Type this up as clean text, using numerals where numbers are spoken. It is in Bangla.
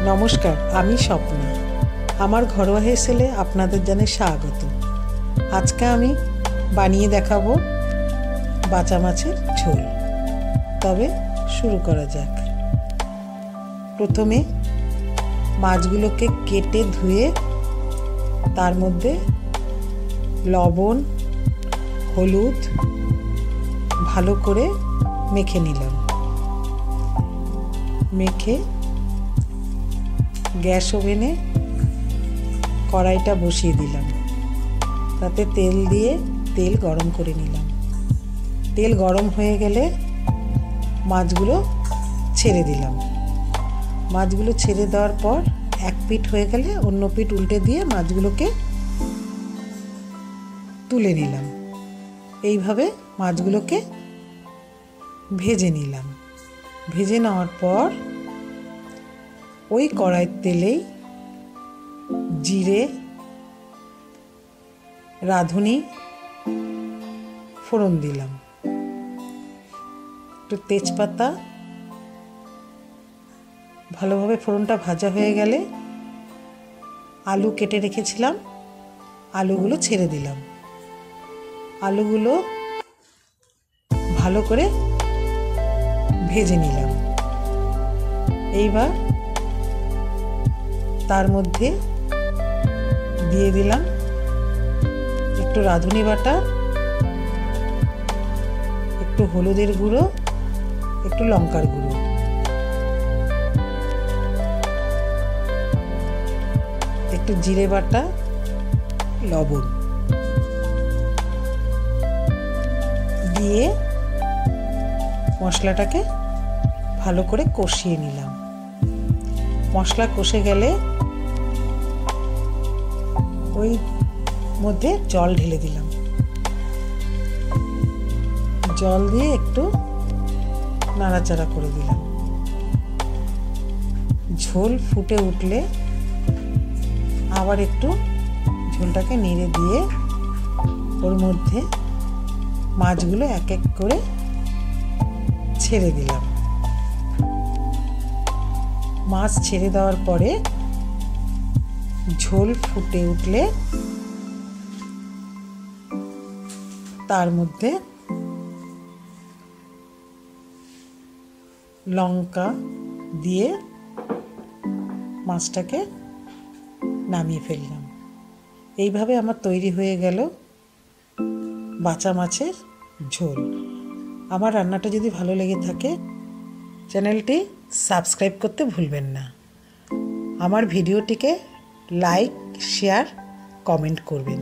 নমস্কার, আমি স্বপ্না। আমার ঘরোয়া হেসেলে আপনাদের জানাই স্বাগত। আজকে আমি বানিয়ে দেখাবো বাঁচা মাছের ঝোল। তবে শুরু করা যাক। প্রথমে মাছগুলোকে কেটে ধুয়ে তার মধ্যে লবণ, হলুদ ভালো করে মেখে নিলাম। মেখে গ্যাস ওভেনে কড়াইটা বসিয়ে দিলাম। তাতে তেল দিয়ে তেল গরম করে নিলাম। তেল গরম হয়ে গেলে মাছগুলো ছেড়ে দিলাম। মাছগুলো ছেড়ে দেওয়ার পর এক পিঠ হয়ে গেলে অন্য পিঠ উল্টে দিয়ে মাছগুলোকে তুলে নিলাম। এইভাবে মাছগুলোকে ভেজে নিলাম। ভেজে নেওয়ার পর ওই কড়াইয়ের তেলেই জিরে, রাঁধুনি ফোড়ন দিলাম, একটু তেজপাতা। ভালোভাবে ফোড়নটা ভাজা হয়ে গেলে আলু কেটে রেখেছিলাম, আলুগুলো ছেড়ে দিলাম। আলুগুলো ভালো করে ভেজে নিলাম। এইবার তার মধ্যে দিয়ে দিলাম একটু রাঁধুনি বাটা, একটু হলুদের গুঁড়ো, একটু লঙ্কার গুঁড়ো, একটু জিরে বাটা, লবণ দিয়ে মশলাটাকে ভালো করে কষিয়ে নিলাম। মশলা কষে গেলে ওই মধ্যে জল ঢেলে দিলাম। জল দিয়ে একটু নাড়াচাড়া করে দিলাম। ঝোল ফুটে উঠলে আবার একটু ঝোলটাকে নেড়ে দিয়ে ওর মধ্যে মাছগুলো এক এক করে ছেড়ে দিলাম। মাছ ছেড়ে দেওয়ার পরে ঝোল ফুটে উঠলে তার মধ্যে লঙ্কা দিয়ে মাছটাকে নামিয়ে ফেললাম। এইভাবে আমার তৈরি হয়ে গেল বাঁচা মাছের ঝোল। আমার রান্নাটা যদি ভালো লেগে থাকে চ্যানেলটি সাবস্ক্রাইব করতে ভুলবেন না। আমার ভিডিওটিকে লাইক, শেয়ার, কমেন্ট করবেন।